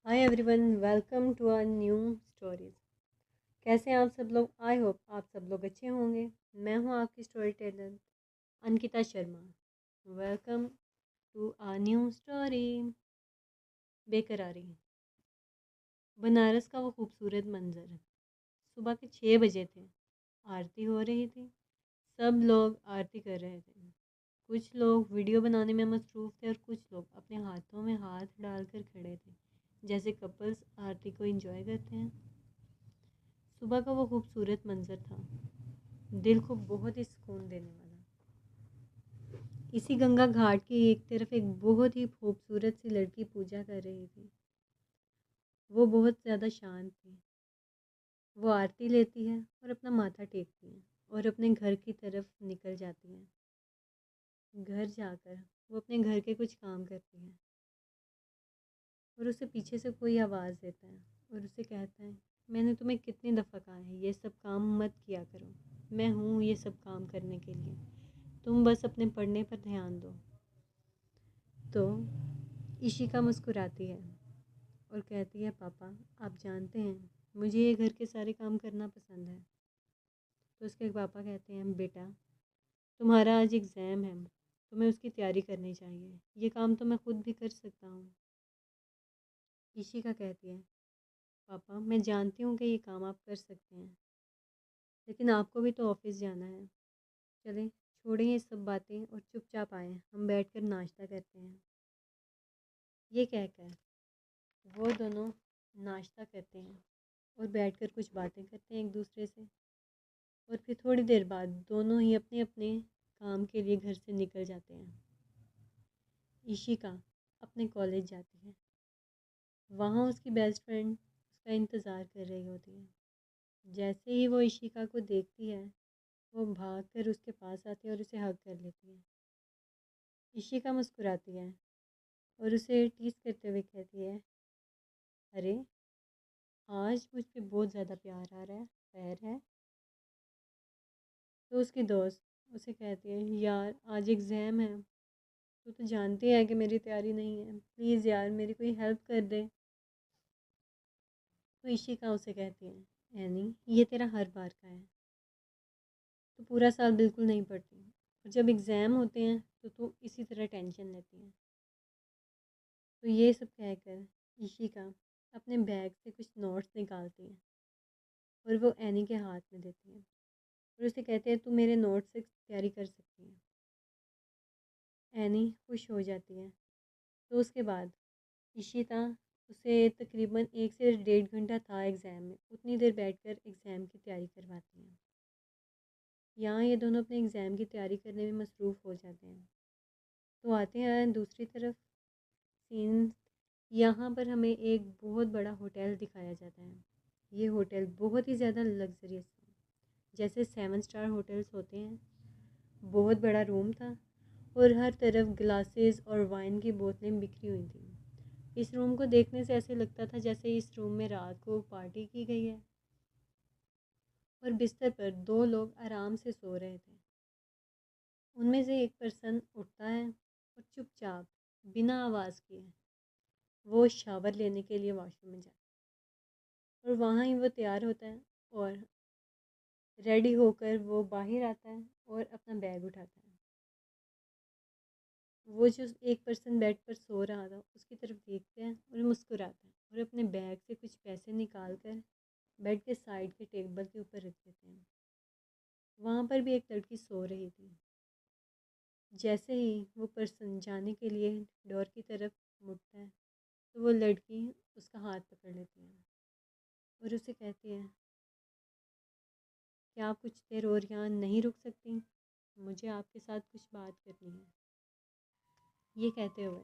Hi everyone, welcome to our new stories. कैसे हैं आप सब लोग? आई होप आप सब लोग अच्छे होंगे। मैं हूं आपकी story teller Ankita Sharma. Welcome to our new story. Bekarari. Banaras का वो खूबसूरत मंजर। सुबह के 6 बजे थे। आरती हो रही थी। सब लोग आरती कर रहे थे। कुछ लोग वीडियो बनाने में मसरूफ़ थे और कुछ लोग अपने हाथों में हाथ डालकर खड़े थे, जैसे कपल्स आरती को एंजॉय करते हैं। सुबह का वो खूबसूरत मंजर था, दिल को बहुत ही सुकून देने वाला। इसी गंगा घाट की एक तरफ एक बहुत ही खूबसूरत सी लड़की पूजा कर रही थी। वो बहुत ज़्यादा शांत थी। वो आरती लेती है और अपना माथा टेकती है और अपने घर की तरफ निकल जाती है। घर जाकर वो अपने घर के कुछ काम करती है और उसे पीछे से कोई आवाज़ देता है और उसे कहता है, मैंने तुम्हें कितनी दफ़ा कहा है ये सब काम मत किया करो। मैं हूँ ये सब काम करने के लिए, तुम बस अपने पढ़ने पर ध्यान दो। तो इशिका मुस्कुराती है और कहती है, पापा आप जानते हैं मुझे ये घर के सारे काम करना पसंद है। तो उसके पापा कहते हैं, बेटा तुम्हारा आज एग्ज़ाम है, तुम्हें उसकी तैयारी करनी चाहिए। ये काम तो मैं खुद भी कर सकता हूँ। इशिका कहती है, पापा मैं जानती हूँ कि ये काम आप कर सकते हैं, लेकिन आपको भी तो ऑफिस जाना है। चलें छोड़ें ये सब बातें और चुपचाप आएँ, हम बैठकर नाश्ता करते हैं। ये कहकर वो दोनों नाश्ता करते हैं और बैठकर कुछ बातें करते हैं एक दूसरे से। और फिर थोड़ी देर बाद दोनों ही अपने अपने काम के लिए घर से निकल जाते हैं। इशिका अपने कॉलेज जाती है। वहाँ उसकी बेस्ट फ्रेंड उसका इंतज़ार कर रही होती है। जैसे ही वो इशिका को देखती है, वो भागकर उसके पास आती है और उसे हग कर लेती है। इशिका मुस्कुराती है और उसे टीज़ करते हुए कहती है, अरे आज मुझ पे बहुत ज़्यादा प्यार आ रहा है, खैर है। तो उसकी दोस्त उसे कहती है, यार आज एग्ज़ाम है, तू तो जानती है कि मेरी तैयारी नहीं है, प्लीज़ यार मेरी कोई हेल्प कर दे। तो इशिका उसे कहती है, एनी ये तेरा हर बार का है, तो पूरा साल बिल्कुल नहीं पढ़ती और जब एग्ज़ाम होते हैं तो तू इसी तरह टेंशन लेती है। तो ये सब कहकर इशिका अपने बैग से कुछ नोट्स निकालती है और वो एनी के हाथ में देती है और उसे कहते हैं, तू मेरे नोट्स से तैयारी कर सकती है। एनी खुश हो जाती है। तो उसके बाद इशिता उसे तकरीबन 1 से 1.5 घंटा था एग्ज़ाम में, उतनी देर बैठकर एग्ज़ाम की तैयारी करवाती हैं। यहाँ ये दोनों अपने एग्ज़ाम की तैयारी करने में मसरूफ़ हो जाते हैं। तो आते हैं दूसरी तरफ सीन। यहाँ पर हमें एक बहुत बड़ा होटल दिखाया जाता है। ये होटल बहुत ही ज़्यादा लग्जरियस है, जैसे 7 स्टार होटल्स होते हैं। बहुत बड़ा रूम था और हर तरफ ग्लासेस और वाइन की बोतलें बिखरी हुई थी। इस रूम को देखने से ऐसे लगता था जैसे इस रूम में रात को पार्टी की गई है। और बिस्तर पर 2 लोग आराम से सो रहे थे। उनमें से एक पर्सन उठता है और चुपचाप बिना आवाज़ किए वो शावर लेने के लिए वॉशरूम में जाता है और वहाँ ही वो तैयार होता है और रेडी होकर वो बाहर आता है और अपना बैग उठाता है। वो जो एक पर्सन बेड पर सो रहा था उसकी तरफ देखते हैं और मुस्कुराता है और अपने बैग से कुछ पैसे निकाल कर बेड के साइड के टेबल के ऊपर रख देते हैं। वहाँ पर भी एक लड़की सो रही थी। जैसे ही वो पर्सन जाने के लिए डोर की तरफ मुड़ता है तो वो लड़की उसका हाथ पकड़ लेती है और उसे कहती है, क्या आप कुछ देर और यहाँ नहीं रुक सकती? मुझे आपके साथ कुछ बात करनी है। ये कहते हुए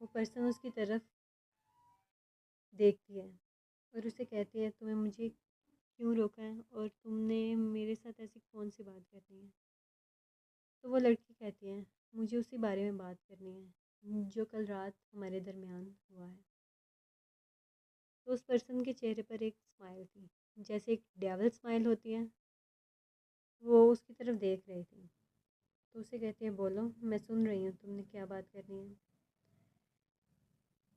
वो पर्सन उसकी तरफ देखती है और उसे कहती है, तुम्हें मुझे क्यों रोका है और तुमने मेरे साथ ऐसी कौन सी बात करनी है? तो वो लड़की कहती है, मुझे उसी बारे में बात करनी है जो कल रात हमारे दरमियान हुआ है। तो उस पर्सन के चेहरे पर एक स्माइल थी, जैसे एक डेवल स्माइल होती है। वो उसकी तरफ देख रही थी। तो उसे कहती है, बोलो मैं सुन रही हूँ, तुमने क्या बात करनी है?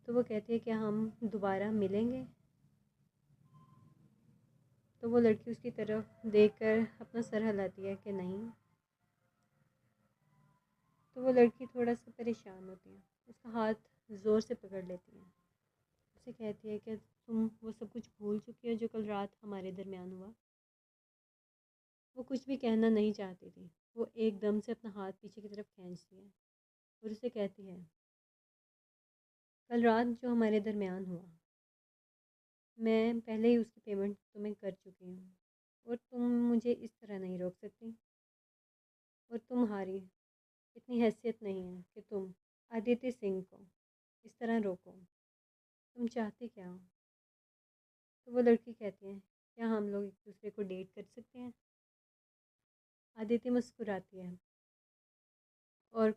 तो वो कहती है कि हम दोबारा मिलेंगे। तो वो लड़की उसकी तरफ देखकर अपना सर हिलाती है कि नहीं। तो वो लड़की थोड़ा सा परेशान होती है, उसका हाथ ज़ोर से पकड़ लेती है। उसे कहती है कि तुम वो सब कुछ भूल चुकी हो जो कल रात हमारे दरमियान हुआ। वो कुछ भी कहना नहीं चाहती थी। वो एकदम से अपना हाथ पीछे की तरफ खींचती है और उसे कहती है, कल रात जो हमारे दरमियान हुआ, मैं पहले ही उसकी पेमेंट तुम्हें कर चुकी हूँ और तुम मुझे इस तरह नहीं रोक सकती। और तुम्हारी इतनी हैसियत नहीं है कि तुम आदित्य सिंह को इस तरह रोको। तुम चाहते क्या हो? तो वो लड़की कहती है, क्या हम लोग एक दूसरे को डेट कर सकते हैं? आदित्य मुस्कुराती है और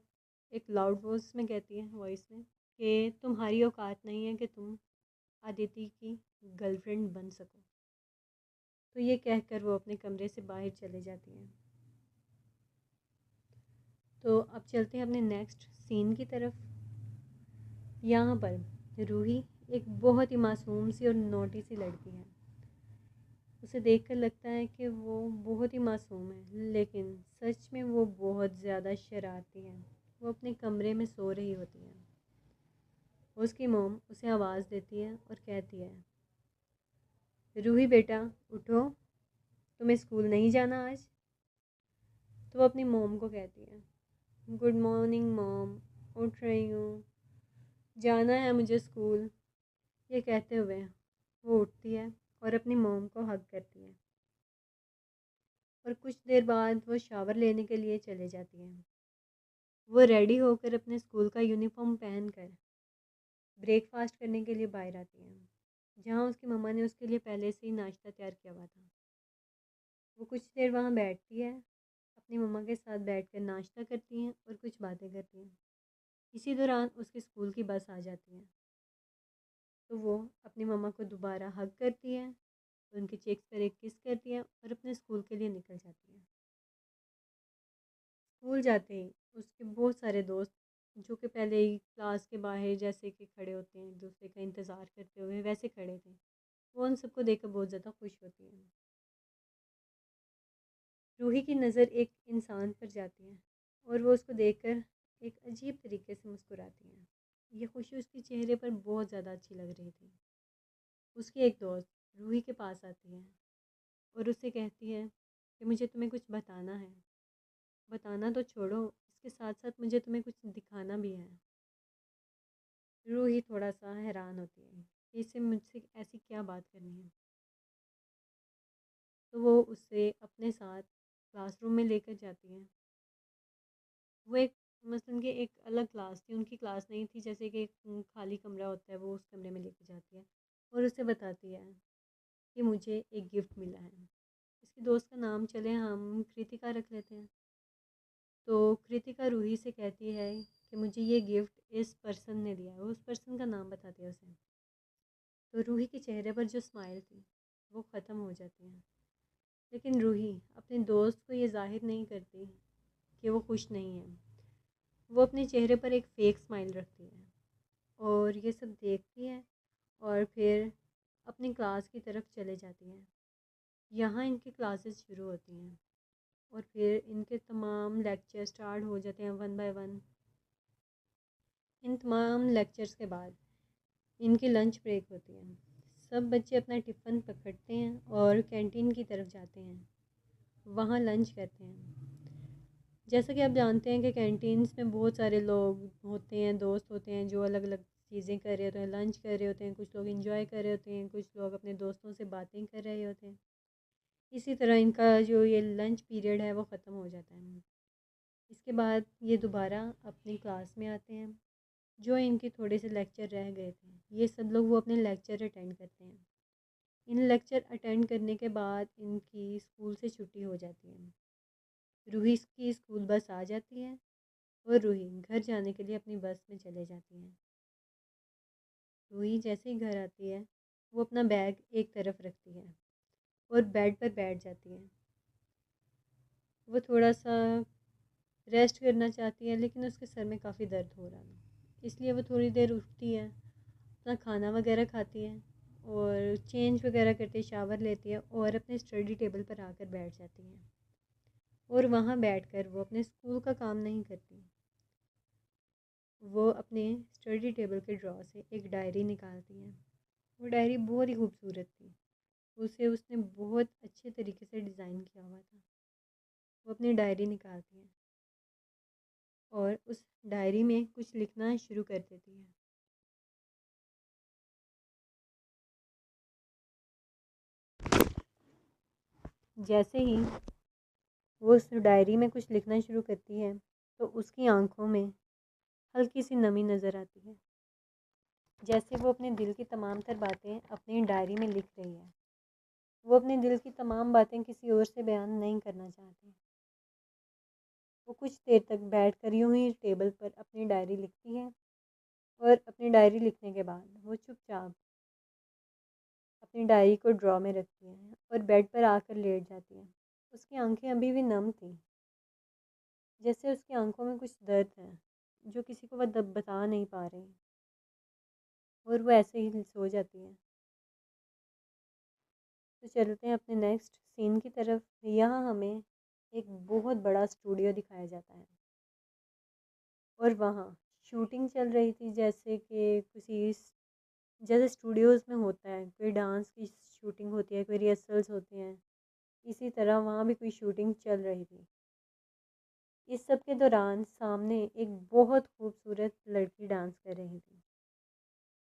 एक लाउड वॉइस में कहती है, वॉइस में, कि तुम्हारी औकात नहीं है कि तुम आदित्य की गर्लफ्रेंड बन सको। तो ये कहकर वो अपने कमरे से बाहर चले जाती हैं। तो अब चलते हैं अपने नेक्स्ट सीन की तरफ। यहाँ पर रूही एक बहुत ही मासूम सी और नोटी सी लड़की है। उसे देखकर लगता है कि वो बहुत ही मासूम है, लेकिन सच में वो बहुत ज़्यादा शरारती है। वो अपने कमरे में सो रही होती है। उसकी मॉम उसे आवाज़ देती है और कहती है, रूही बेटा उठो, तुम्हें स्कूल नहीं जाना आज? तो वो अपनी मॉम को कहती है, गुड मॉर्निंग मॉम, उठ रही हूँ, जाना है मुझे स्कूल। ये कहते हुए वो उठती है और अपनी मॉम को हग करती है और कुछ देर बाद वो शावर लेने के लिए चले जाती हैं। वो रेडी होकर अपने स्कूल का यूनिफॉर्म पहनकर ब्रेकफास्ट करने के लिए बाहर आती हैं, जहाँ उसकी मम्मा ने उसके लिए पहले से ही नाश्ता तैयार किया हुआ था। वो कुछ देर वहाँ बैठती है, अपनी मम्मा के साथ बैठकर नाश्ता करती हैं और कुछ बातें करती हैं। इसी दौरान उसके स्कूल की बस आ जाती है। तो वो अपनी मम्मा को दोबारा हग करती है, उनके चेक्स पर एक किस करती है और अपने स्कूल के लिए निकल जाती है। स्कूल जाते ही उसके बहुत सारे दोस्त, जो कि पहले ही क्लास के बाहर जैसे कि खड़े होते हैं एक दूसरे का इंतज़ार करते हुए, वैसे खड़े थे। वो उन सबको देखकर बहुत ज़्यादा खुश होती है। रूही की नज़र एक इंसान पर जाती है और वो उसको देखकर एक अजीब तरीके से मुस्कुराती है। ये खुशी उसके चेहरे पर बहुत ज़्यादा अच्छी लग रही थी। उसकी एक दोस्त रूही के पास आती है और उससे कहती है कि मुझे तुम्हें कुछ बताना है। बताना तो छोड़ो, इसके साथ साथ मुझे तुम्हें कुछ दिखाना भी है। रूही थोड़ा सा हैरान होती है कि इसे मुझसे ऐसी क्या बात करनी है। तो वो उससे अपने साथ क्लासरूम में लेकर जाती है। वो एक मसलन कि एक अलग क्लास थी, उनकी क्लास नहीं थी, जैसे कि एक खाली कमरा होता है, वो उस कमरे में लेकर जाती है और उसे बताती है कि मुझे एक गिफ्ट मिला है। इसकी दोस्त का नाम चले हम कृतिका रख लेते हैं। तो कृतिका रूही से कहती है कि मुझे ये गिफ्ट इस पर्सन ने दिया है। वो उस पर्सन का नाम बताती है उसे। तो रूही के चेहरे पर जो स्माइल थी वो ख़त्म हो जाती है। लेकिन रूही अपने दोस्त को ये जाहिर नहीं करती कि वो खुश नहीं है। वो अपने चेहरे पर एक फ़ेक स्माइल रखती है और ये सब देखती है और फिर अपनी क्लास की तरफ चले जाती है। यहाँ इनकी क्लासेस शुरू होती हैं और फिर इनके तमाम लेक्चर स्टार्ट हो जाते हैं वन बाय वन। इन तमाम लेक्चर्स के बाद इनकी लंच ब्रेक होती है। सब बच्चे अपना टिफ़िन पकड़ते हैं और कैंटीन की तरफ जाते हैं, वहाँ लंच करते हैं। जैसा कि आप जानते हैं कि कैंटीन्स में बहुत सारे लोग होते हैं, दोस्त होते हैं, जो अलग अलग चीज़ें कर रहे होते हैं, लंच कर रहे होते हैं, कुछ लोग इंजॉय कर रहे होते हैं, कुछ लोग अपने दोस्तों से बातें कर रहे होते हैं। इसी तरह इनका जो ये लंच पीरियड है वो ख़त्म हो जाता है। इसके बाद ये दोबारा अपनी क्लास में आते हैं। जो इनके थोड़े से लेक्चर रह गए थे, ये सब लोग वो अपने लेक्चर अटेंड करते हैं। इन लेक्चर अटेंड करने के बाद इनकी स्कूल से छुट्टी हो जाती है। रूही की स्कूल बस आ जाती है और रूही घर जाने के लिए अपनी बस में चले जाती है। रूही जैसे ही घर आती है, वो अपना बैग एक तरफ रखती है और बेड पर बैठ जाती है। वो थोड़ा सा रेस्ट करना चाहती है, लेकिन उसके सर में काफ़ी दर्द हो रहा है, इसलिए वो थोड़ी देर उठती है अपना खाना वगैरह खाती है और चेंज वगैरह करती, शावर लेती है और अपने स्टडी टेबल पर आकर बैठ जाती है। और वहाँ बैठकर वो अपने स्कूल का काम नहीं करती, वो अपने स्टडी टेबल के ड्रॉ से एक डायरी निकालती है। वो डायरी बहुत ही खूबसूरत थी, उसे उसने बहुत अच्छे तरीके से डिज़ाइन किया हुआ था। वो अपनी डायरी निकालती है और उस डायरी में कुछ लिखना शुरू कर देती है। जैसे ही वो उस डायरी में कुछ लिखना शुरू करती है तो उसकी आंखों में हल्की सी नमी नज़र आती है, जैसे वो अपने दिल की तमाम तर बातें अपनी डायरी में लिख रही है। वो अपने दिल की तमाम बातें किसी और से बयान नहीं करना चाहती। वो कुछ देर तक बैठ कर यूं ही टेबल पर अपनी डायरी लिखती है और अपनी डायरी लिखने के बाद वो चुपचाप अपनी डायरी को ड्रॉ में रखती है और बेड पर आकर लेट जाती है। उसकी आंखें अभी भी नम थी, जैसे उसकी आंखों में कुछ दर्द है जो किसी को वह बता नहीं पा रही, और वो ऐसे ही सो जाती है। तो चलते हैं अपने नेक्स्ट सीन की तरफ। यहाँ हमें एक बहुत बड़ा स्टूडियो दिखाया जाता है और वहाँ शूटिंग चल रही थी, जैसे कि किसी जैसे स्टूडियोज़ में होता है, कोई डांस की शूटिंग होती है, कोई रिहर्सल्स होती हैं, इसी तरह वहाँ भी कोई शूटिंग चल रही थी। इस सब के दौरान सामने एक बहुत खूबसूरत लड़की डांस कर रही थी।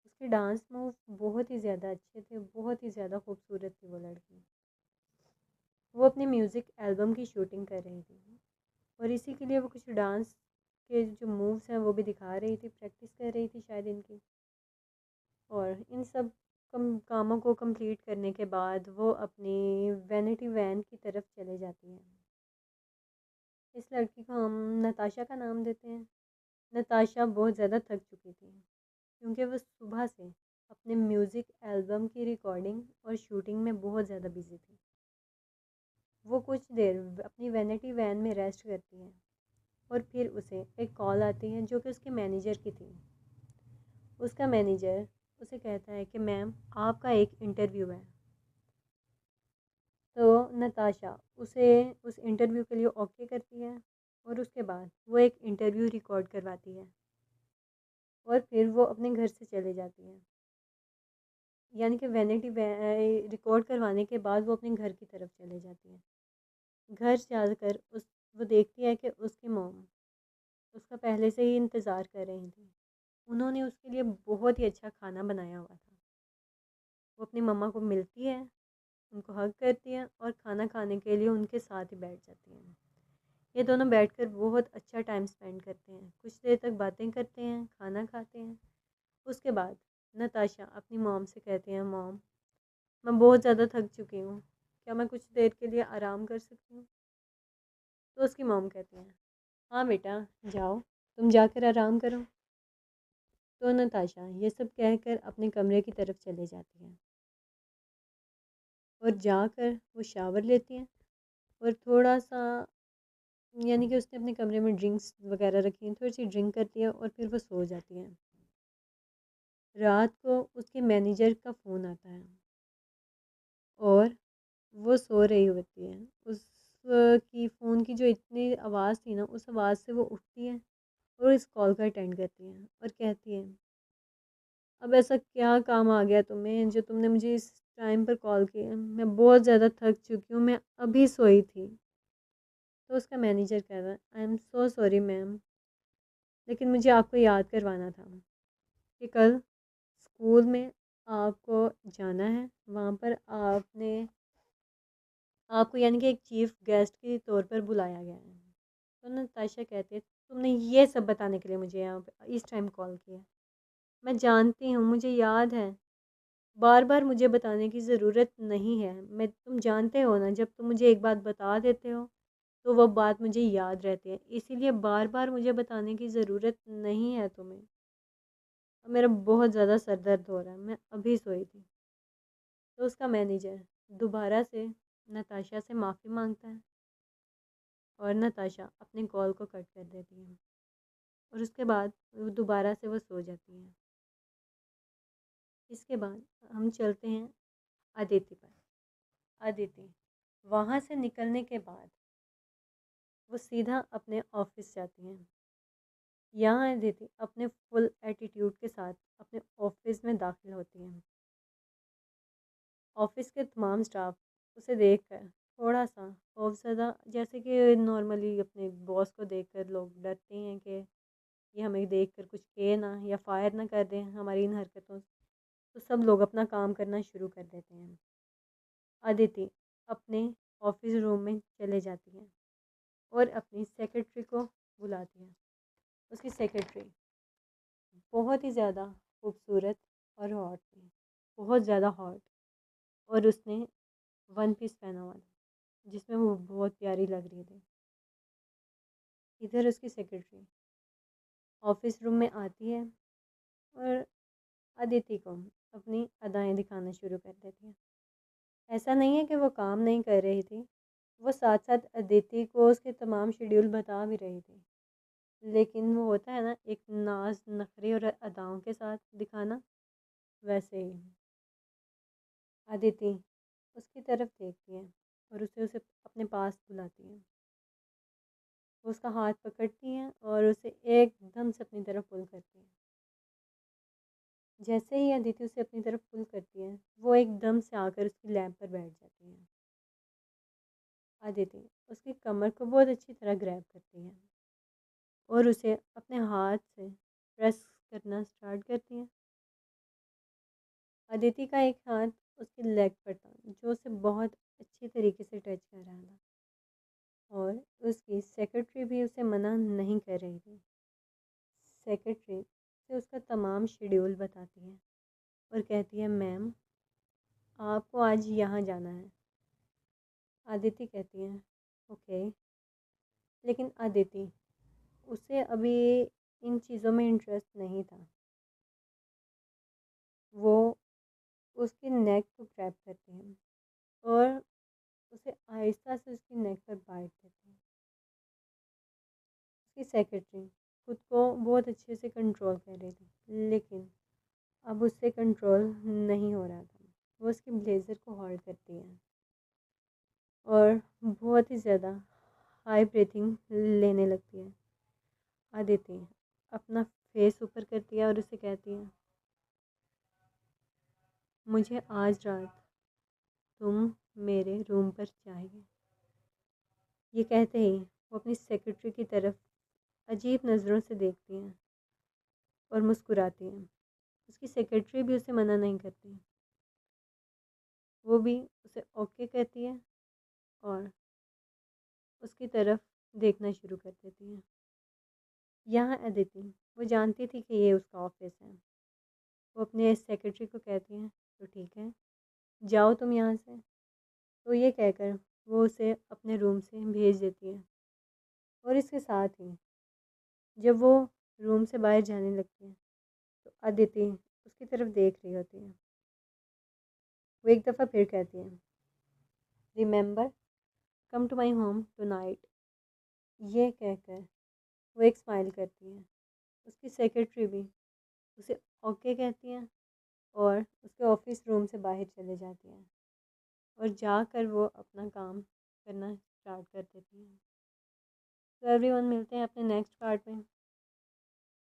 उसके डांस मूव बहुत ही ज़्यादा अच्छे थे, बहुत ही ज़्यादा खूबसूरत थी वो लड़की। वो अपने म्यूज़िक एल्बम की शूटिंग कर रही थी और इसी के लिए वो कुछ डांस के जो मूव्स हैं वो भी दिखा रही थी, प्रैक्टिस कर रही थी शायद इनकी। और इन सब कामों को कंप्लीट करने के बाद वो अपनी वैनिटी वैन की तरफ चले जाती हैं। इस लड़की को हम नताशा का नाम देते हैं। नताशा बहुत ज़्यादा थक चुकी थी क्योंकि वो सुबह से अपने म्यूज़िक एल्बम की रिकॉर्डिंग और शूटिंग में बहुत ज़्यादा बिजी थी। वो कुछ देर अपनी वैनिटी वैन में रेस्ट करती हैं और फिर उसे एक कॉल आती है जो कि उसके मैनेजर की थी। उसका मैनेजर उसे कहता है कि मैम आपका एक इंटरव्यू है। तो नताशा उसे उस इंटरव्यू के लिए ओके करती है और उसके बाद वो एक इंटरव्यू रिकॉर्ड करवाती है और फिर वो अपने घर से चले जाती है। यानी कि वैनिटी रिकॉर्ड करवाने के बाद वो अपने घर की तरफ चले जाती है। घर जाकर वो देखती है कि उसकी मॉम उसका पहले से ही इंतज़ार कर रही थी। उन्होंने उसके लिए बहुत ही अच्छा खाना बनाया हुआ था। वो अपनी मम्मा को मिलती है, उनको हग करती है और खाना खाने के लिए उनके साथ ही बैठ जाती हैं। ये दोनों बैठकर बहुत अच्छा टाइम स्पेंड करते हैं, कुछ देर तक बातें करते हैं, खाना खाते हैं। उसके बाद नताशा अपनी मॉम से कहती है, मॉम मैं बहुत ज़्यादा थक चुकी हूँ, क्या मैं कुछ देर के लिए आराम कर सकती हूँ? तो उसकी मॉम कहती हैं, हाँ बेटा जाओ, तुम जाकर आराम करो। तो नताशा ये सब कहकर अपने कमरे की तरफ चले जाती है और जाकर वो शावर लेती हैं और थोड़ा सा, यानी कि उसने अपने कमरे में ड्रिंक्स वगैरह रखी हैं, थोड़ी सी ड्रिंक करती है और फिर वो सो जाती हैं। रात को उसके मैनेजर का फ़ोन आता है और वो सो रही होती है। उस की फ़ोन की जो इतनी आवाज़ थी ना, उस आवाज़ से वो उठती है और इस कॉल को अटेंड करती हैं और कहती हैं, अब ऐसा क्या काम आ गया तुम्हें जो तुमने मुझे इस टाइम पर कॉल किया? मैं बहुत ज़्यादा थक चुकी हूँ, मैं अभी सोई थी। तो उसका मैनेजर कह रहा है, I am so sorry ma'am, लेकिन मुझे आपको याद करवाना था कि कल स्कूल में आपको जाना है, वहाँ पर आपको यानी कि एक चीफ गेस्ट के तौर पर बुलाया गया है। तो नताशा कहती है, तुमने ये सब बताने के लिए मुझे यहाँ पे इस टाइम कॉल किया? मैं जानती हूँ, मुझे याद है, बार बार मुझे बताने की ज़रूरत नहीं है। मैं तुम जानते हो ना, जब तुम मुझे एक बात बता देते हो तो वो बात मुझे याद रहती है, इसीलिए बार बार मुझे बताने की ज़रूरत नहीं है तुम्हें। अब मेरा बहुत ज़्यादा सर दर्द हो रहा है, मैं अभी सोई थी। तो उसका मैनेजर दोबारा से नताशा से माफ़ी मांगता है और नताशा अपने कॉल को कट कर देती है और उसके बाद वो दोबारा से वो सो जाती है। इसके बाद हम चलते हैं अदिति पर। अदिति वहाँ से निकलने के बाद वो सीधा अपने ऑफिस जाती हैं। यहाँ अदिति अपने फुल एटीट्यूड के साथ अपने ऑफिस में दाखिल होती हैं। ऑफिस के तमाम स्टाफ उसे देखकर थोड़ा सा खौफज़दा, जैसे कि नॉर्मली अपने बॉस को देखकर लोग डरते हैं कि ये हमें देखकर कुछ कहे ना या फायर ना कर दें हमारी इन हरकतों से, तो सब लोग अपना काम करना शुरू कर देते हैं। अदिति अपने ऑफिस रूम में चले जाती हैं और अपनी सेक्रेटरी को बुलाती हैं। उसकी सेक्रेटरी बहुत ही ज़्यादा खूबसूरत और हॉट थी, बहुत ज़्यादा हॉट, और उसने वन पीस पहना हुआ था जिसमें वो बहुत प्यारी लग रही थी। इधर उसकी सेक्रेटरी ऑफिस रूम में आती है और अदिति को अपनी अदाएं दिखाना शुरू कर देती है। ऐसा नहीं है कि वो काम नहीं कर रही थी, वो साथ साथ अदिति को उसके तमाम शेड्यूल बता भी रही थी, लेकिन वो होता है ना एक नाज नखरे और अदाओं के साथ दिखाना, वैसे ही अदिति उसकी तरफ देखती है और उसे उसे अपने पास बुलाती है। वो उसका हाथ पकड़ती हैं और उसे एकदम से अपनी तरफ पुल करती है। जैसे ही अदिति उसे अपनी तरफ पुल करती है, वो एकदम से आकर उसकी लैब पर बैठ जाती है। अदिति उसकी कमर को बहुत अच्छी तरह ग्रैब करती है और उसे अपने हाथ से प्रेस करना स्टार्ट करती है। अदिति का एक हाथ उसकी लेग पर था जो उसे बहुत अच्छी तरीके से टच कर रहा था, और उसकी सेक्रेटरी भी उसे मना नहीं कर रही थी। सेक्रेटरी से उसका तमाम शेड्यूल बताती है और कहती है, मैम आपको आज यहाँ जाना है। अदिति कहती है ओके, लेकिन अदिति उसे अभी इन चीज़ों में इंटरेस्ट नहीं था। वो उसकी नेक को ग्रैब करती हैं और उसे आहिस्ता से उसकी नेक पर बाइट देती हैं। उसकी सेक्रेटरी खुद को बहुत अच्छे से कंट्रोल कर रही थी, लेकिन अब उससे कंट्रोल नहीं हो रहा था। वो उसकी ब्लेज़र को होल्ड करती है और बहुत ही ज़्यादा हाई ब्रीथिंग लेने लगती है। अदिति अपना फेस ऊपर करती है और उसे कहती है, मुझे आज रात तुम मेरे रूम पर चाहिए। ये कहते ही वो अपनी सेक्रेटरी की तरफ अजीब नज़रों से देखती हैं और मुस्कुराती हैं। उसकी सेक्रेटरी भी उसे मना नहीं करती, वो भी उसे ओके कहती है और उसकी तरफ देखना शुरू कर देती है। यहाँ अदिति वो जानती थी कि ये उसका ऑफिस है। वो अपने सेक्रेटरी को कहती हैं, तो ठीक है जाओ तुम यहाँ से। तो ये कहकर वो उसे अपने रूम से भेज देती है, और इसके साथ ही जब वो रूम से बाहर जाने लगती है तो अदिति उसकी तरफ देख रही होती है। वो एक दफ़ा फिर कहती है, remember come to my home tonight. ये कहकर वो एक स्माइल करती है। उसकी सेक्रेटरी भी उसे ओके कहती हैं और उसके ऑफिस रूम से बाहर चले जाती हैं और जाकर वो अपना काम करना स्टार्ट कर देती हैं। तो एवरीवन, मिलते हैं अपने नेक्स्ट पार्ट में।